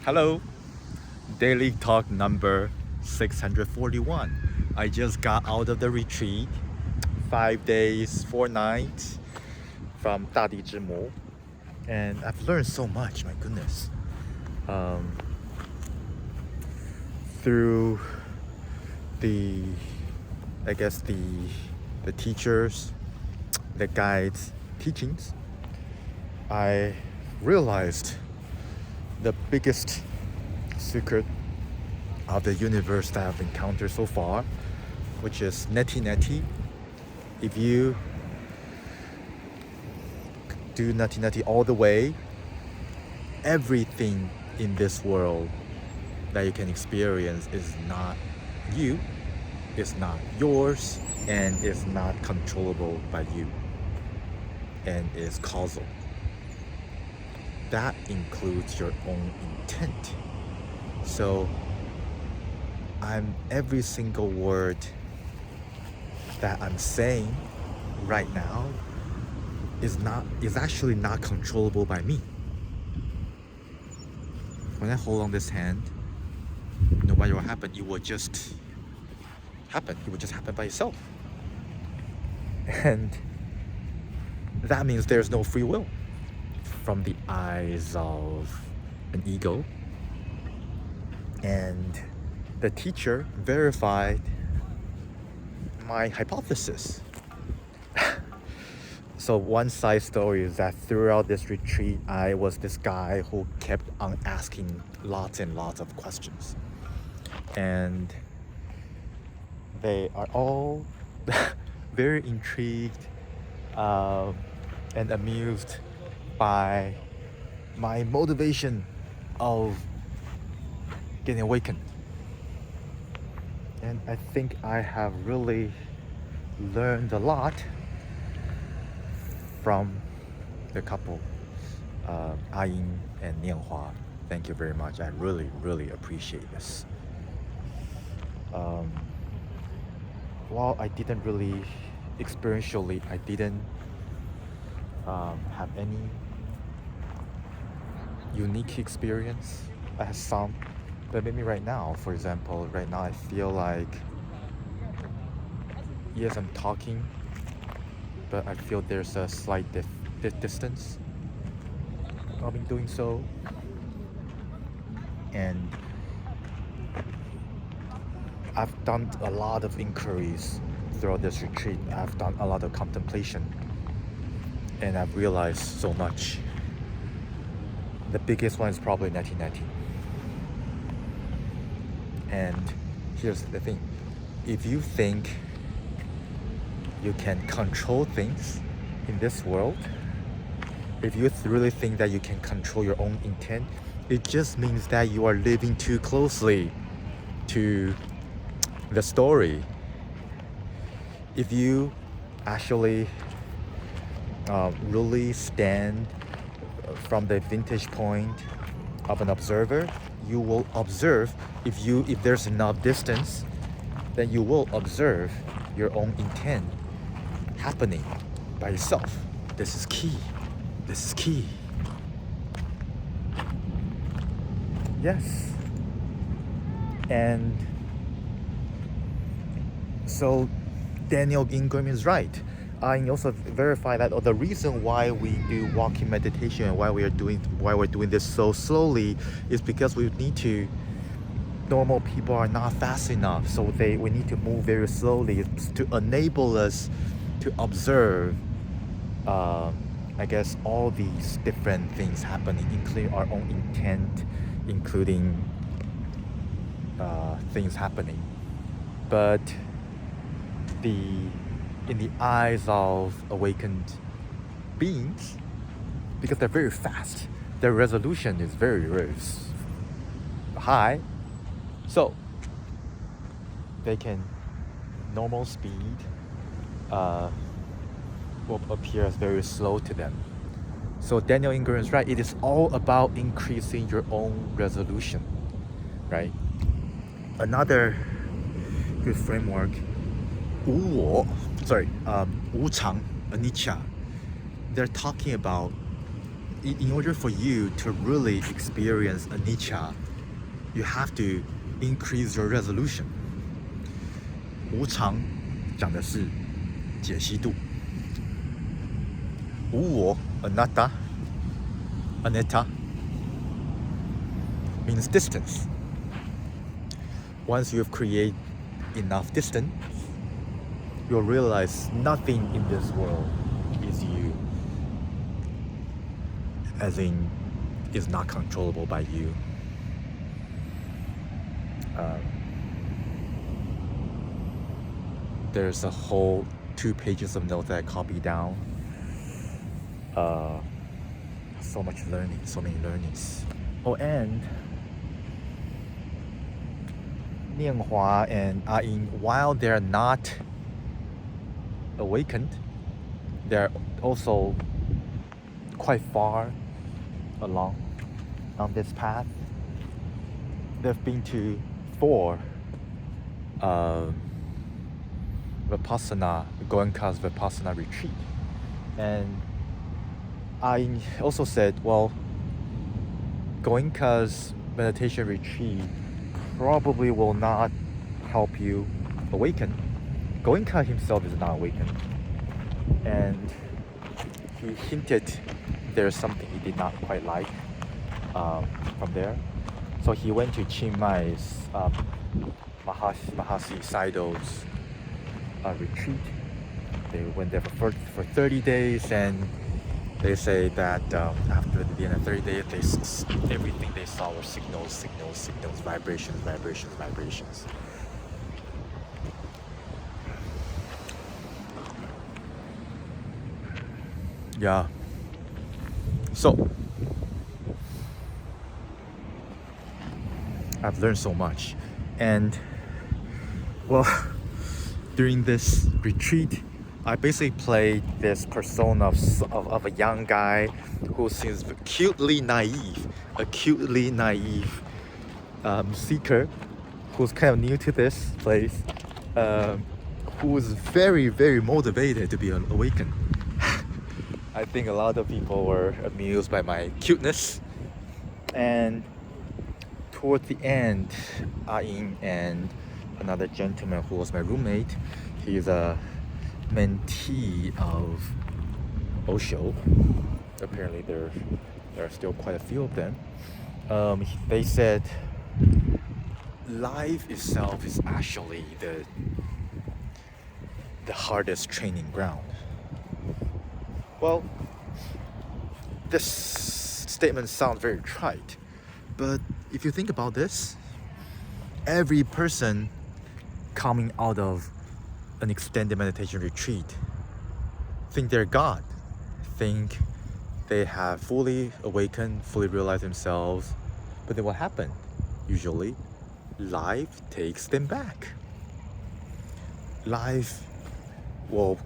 Hello, daily talk number 641. I just got out of the retreat, 5 days, 4 nights from 大地之母, and I've learned so much. My goodness, through the, I guess the teachers, the guides' teachings, I realized the biggest secret of the universe that I've encountered so far, which is Neti Neti. If you do Neti Neti all the way, everything in this world that you can experience is not you, is not yours, and is not controllable by you, and is causal. That includes your own intent. So every single word that I'm saying right now is actually not controllable by me. When I hold on this hand, no matter what happens, it will just happen. It will just happen by itself. And that means there's no free will from the eyes of an ego. And the teacher verified my hypothesis. So one side story is that throughout this retreat, I was this guy who kept on asking lots and lots of questions. And they are all very intrigued and amused by my motivation of getting awakened. And I think I have really learned a lot from the couple, Ayin and Nianhua. Thank you very much. I really, really appreciate this. While I didn't really experientially, I didn't have any unique experience. I had some, but maybe right now, for example, right now I feel like, yes, I'm talking, but I feel there's a slight distance of me doing so. And I've done a lot of inquiries throughout this retreat. I've done a lot of contemplation, and I've realized so much. The biggest one is probably Neti Neti. And here's the thing. If you think you can control things in this world, if you really think that you can control your own intent, it just means that you are living too closely to the story. If you actually really stand from the vantage point of an observer, you will observe. If there's enough distance, then you will observe your own intent happening by itself. This is key. This is key. Yes. And so Daniel Ingram is right. I also verify that the reason why we do walking meditation and why we're doing this so slowly is because we need to. Normal people are not fast enough, so we need to move very slowly to enable us to observe, I guess, all these different things happening, including our own intent, including things happening. But in the eyes of awakened beings, because they're very fast, their resolution is very, very high, so they can, normal speed will appear as very slow to them. So Daniel Ingram is right. It is all about increasing your own resolution, right? Another good framework, 无常, anicca. They're talking about in order for you to really experience anicca, you have to increase your resolution. 无常讲的是解析度，无我 anatta means distance. Once you've created enough distance, you'll realize nothing in this world is you, as in is not controllable by you. There's a whole 2 pages of notes that I copied down. So much learning, so many learnings. Oh, and Nianhua and Ayin, while they're not awakened, they're also quite far along on this path. They've been to 4 Vipassana, Goenka's Vipassana retreat. And I also said, well, Goenka's meditation retreat probably will not help you awaken. Goenka himself is not awakened. And he hinted there's something he did not quite like from there. So he went to Chiang Mai's Mahasi Saido's retreat. They went there for 30 days, and they say that after the end of 30 days, everything they saw were signals, vibrations. Yeah. So I've learned so much, and well, during this retreat, I basically played this persona of a young guy who seems acutely naive seeker who's kind of new to this place, who is very, very motivated to be awakened. I think a lot of people were amused by my cuteness, and towards the end, Ayin and another gentleman who was my roommate, he's a mentee of Osho. Apparently there are still quite a few of them. They said life itself is actually the hardest training ground. Well, this statement sounds very trite, but if you think about this, every person coming out of an extended meditation retreat think they're God, think they have fully awakened, fully realized themselves. But then what happened? Usually, life takes them back. Life will,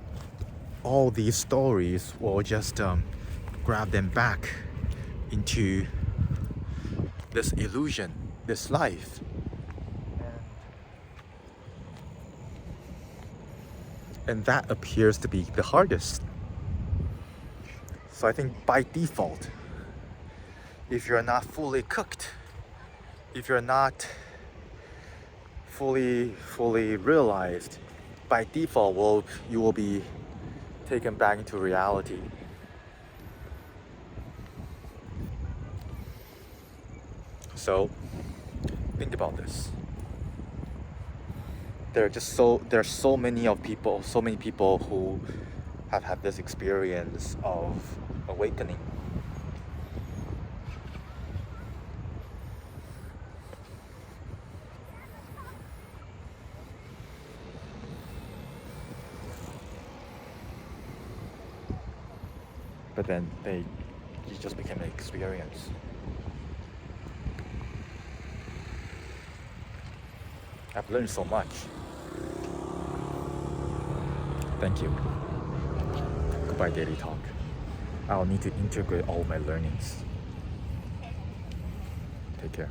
all these stories will just grab them back into this illusion, this life. And that appears to be the hardest. So I think by default, if you're not fully cooked, if you're not fully realized, by default you will be taken back into reality. So think about this. There are so many people who have had this experience of awakening. But then it just became an experience. I've learned so much. Thank you. Goodbye, Daily Talk. I'll need to integrate all my learnings. Take care.